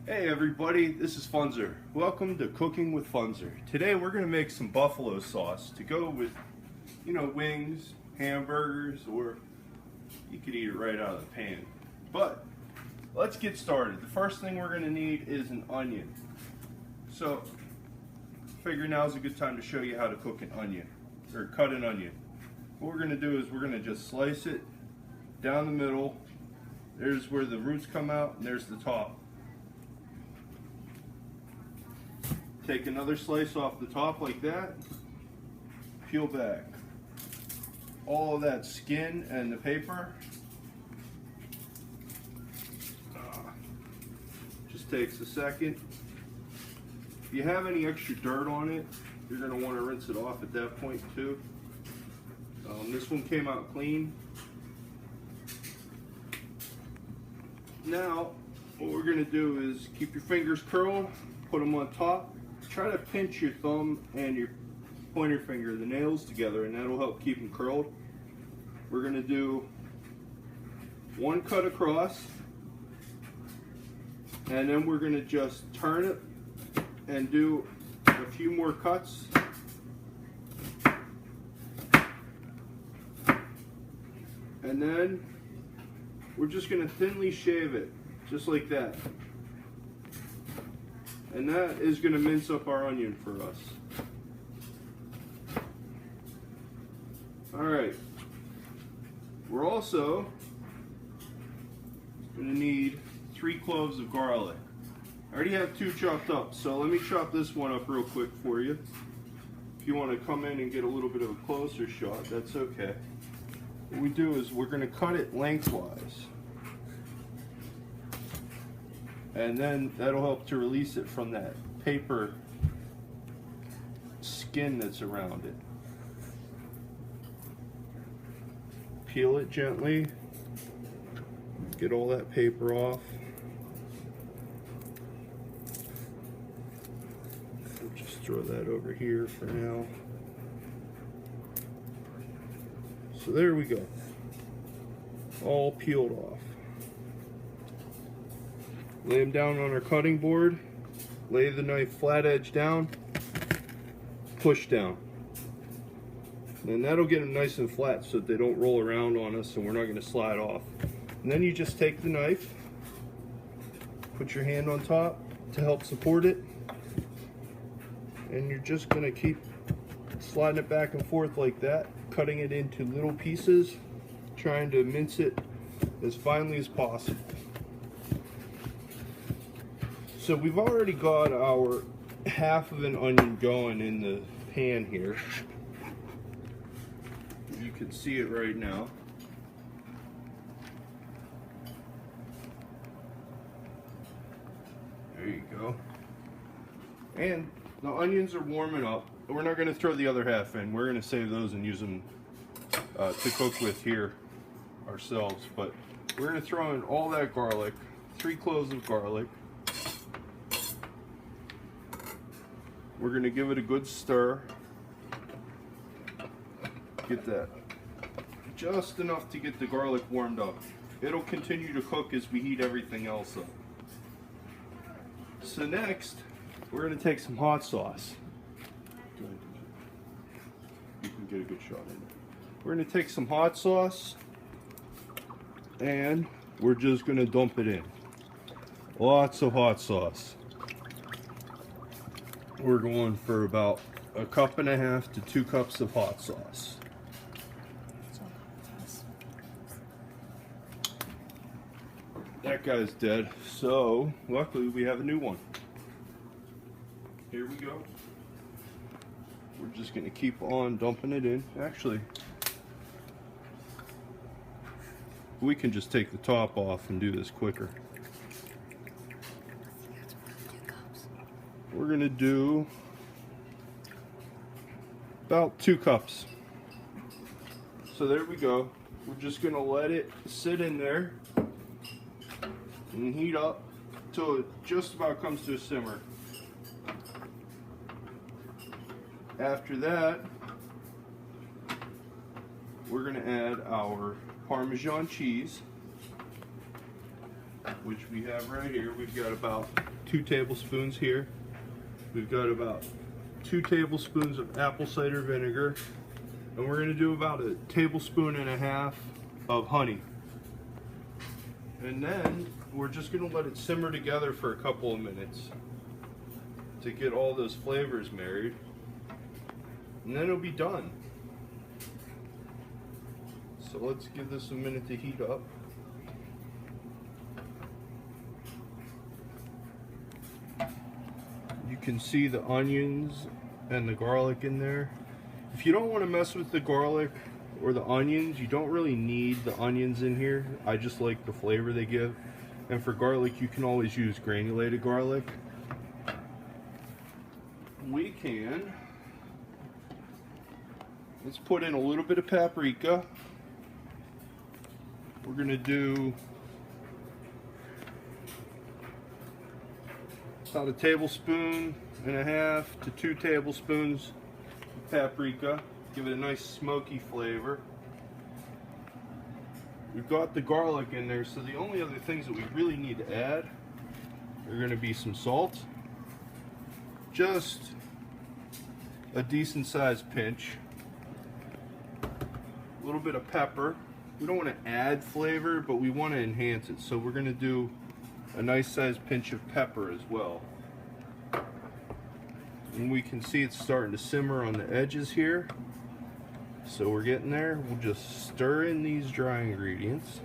Hey everybody, this is Funzyr. Welcome to Cooking with Funzyr. Today we're going to make some buffalo sauce to go with, wings, hamburgers, or you could eat it right out of the pan. But let's get started. The first thing we're going to need is an onion. So I figure now's a good time to show you how to cook an onion, or cut an onion. What we're going to do is we're going to just slice it down the middle. There's where the roots come out and there's the top. Take another slice off the top like that, peel back all of that skin and the paper. Just takes a second. If you have any extra dirt on it, you're going to want to rinse it off at that point too. This one came out clean. Now what we're going to do is keep your fingers curled, put them on top. Try to pinch your thumb and your pointer finger, the nails together, and that'll help keep them curled. We're going to do one cut across, and then we're going to just turn it and do a few more cuts. And then we're just going to thinly shave it, just like that. And that is going to mince up our onion for us. Alright, we're also going to need 3 cloves of garlic. I already have 2 chopped up, so let me chop this one up real quick for you. If you want to come in and get a little bit of a closer shot, that's okay. What we do is we're going to cut it lengthwise. And then that'll help to release it from that paper skin that's around it. Peel it gently, get all that paper off. We'll just throw that over here for now. So there we go, all peeled off. Lay them down on our cutting board, lay the knife flat edge down, push down. And that'll get them nice and flat so that they don't roll around on us and we're not going to slide off. And then you just take the knife, put your hand on top to help support it, and you're just going to keep sliding it back and forth like that, cutting it into little pieces, trying to mince it as finely as possible. So we've already got our half of an onion going in the pan here. You can see it right now. There you go. And the onions are warming up. We're not going to throw the other half in. We're going to save those and use them to cook with here ourselves. But we're going to throw in all that garlic, 3 cloves of garlic. We're going to give it a good stir. Get that just enough to get the garlic warmed up. It'll continue to cook as we heat everything else up. So next, we're going to take some hot sauce. You can get a good shot in it. We're going to take some hot sauce and we're just going to dump it in. Lots of hot sauce. We're going for about 1.5 to 2 cups of hot sauce. That guy's dead, so luckily we have a new one. Here we go. We're just going to keep on dumping it in. Actually, we can just take the top off and do this quicker. We're going to do about 2 cups. So there we go. We're just going to let it sit in there and heat up till it just about comes to a simmer. After that, we're going to add our Parmesan cheese. which we have right here. We've got about 2 tablespoons here. We've got about 2 tablespoons of apple cider vinegar, and we're going to do about 1.5 tablespoons of honey. And then we're just going to let it simmer together for a couple of minutes to get all those flavors married, and then it'll be done. So let's give this a minute to heat up. You can see the onions and the garlic in there. If you don't want to mess with the garlic or the onions, you don't really need the onions in here. I just like the flavor they give. And for garlic, you can always use granulated garlic. Let's put in a little bit of paprika. We're gonna do about 1.5 tablespoons to 2 tablespoons of paprika. Give it a nice smoky flavor. We've got the garlic in there, so the only other things that we really need to add are going to be some salt, just a decent sized pinch, a little bit of pepper. We don't want to add flavor, but we want to enhance it, so we're going to do a nice sized pinch of pepper as well. And we can see it's starting to simmer on the edges here. So we're getting there. We'll just stir in these dry ingredients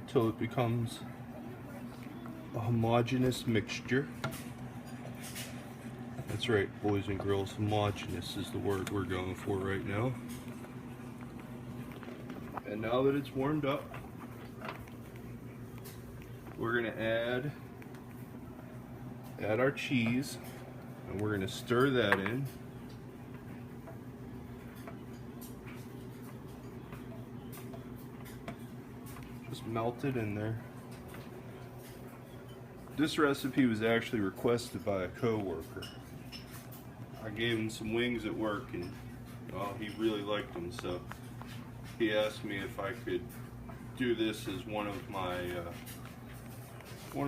until it becomes a homogeneous mixture. That's right, boys and girls, homogeneous is the word we're going for right now. And now that it's warmed up, we're going to add our cheese. And we're going to stir that in. Just melt it in there. This recipe was actually requested by a co-worker. I gave him some wings at work, and he really liked them, so he asked me if I could do this as one of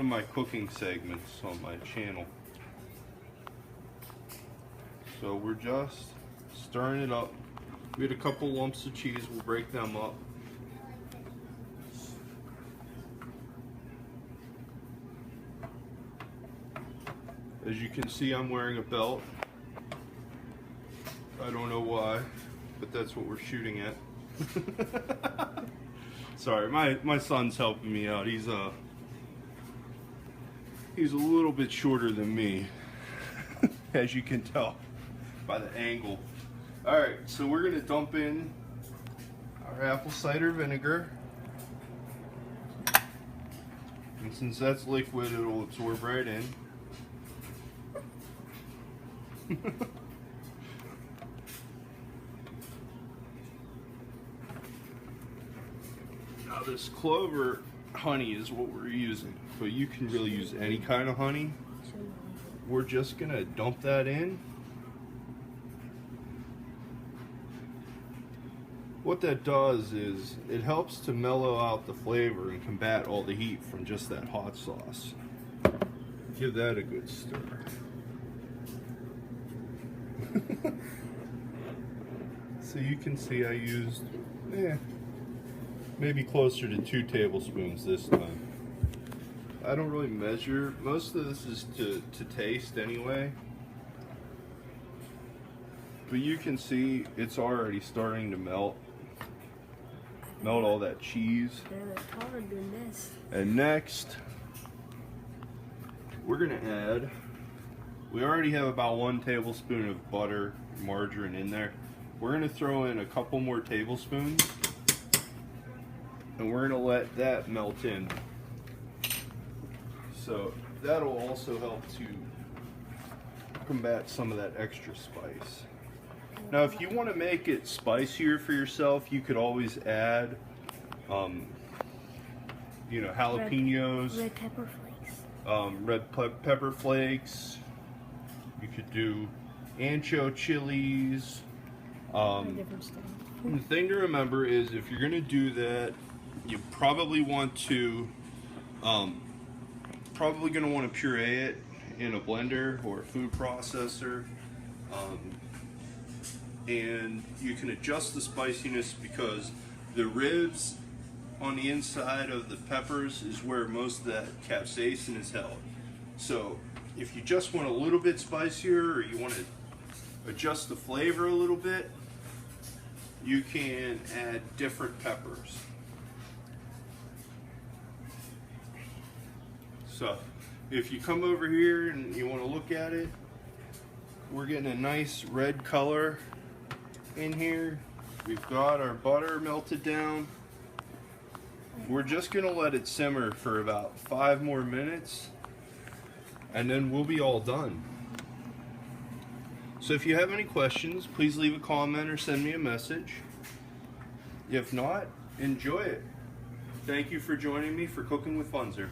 my cooking segments on my channel. So we're just stirring it up. We had a couple lumps of cheese, we'll break them up. As you can see, I'm wearing a belt. I don't know why, but that's what we're shooting at. Sorry, my son's helping me out. He's a little bit shorter than me, as you can tell by the angle. Alright, so we're going to dump in our apple cider vinegar. And since that's liquid, it'll absorb right in. Now this clover honey is what we're using, but you can really use any kind of honey. We're just going to dump that in. What that does is it helps to mellow out the flavor and combat all the heat from just that hot sauce. Give that a good stir. So you can see I used maybe closer to 2 tablespoons this time. I don't really measure. Most of this is to taste anyway. But you can see it's already starting to melt all that cheese. And next, we're gonna add, we already have about 1 tablespoon of butter, margarine in there. We're gonna throw in a couple more tablespoons, and we're gonna let that melt in. So that'll also help to combat some of that extra spice. Now, if you want to make it spicier for yourself, you could always add, jalapenos, red pepper flakes. Pepper flakes. You could do ancho chilies, The thing to remember is if you're going to do that, you probably want to, puree it in a blender or a food processor. And you can adjust the spiciness because the ribs on the inside of the peppers is where most of that capsaicin is held. So if you just want a little bit spicier or you want to adjust the flavor a little bit, you can add different peppers. So if you come over here and you want to look at it, we're getting a nice red color in here. We've got our butter melted down. We're just going to let it simmer for about 5 more minutes and then we'll be all done. So if you have any questions, please leave a comment or send me a message. If not, enjoy it. Thank you for joining me for Cooking with Funzyr.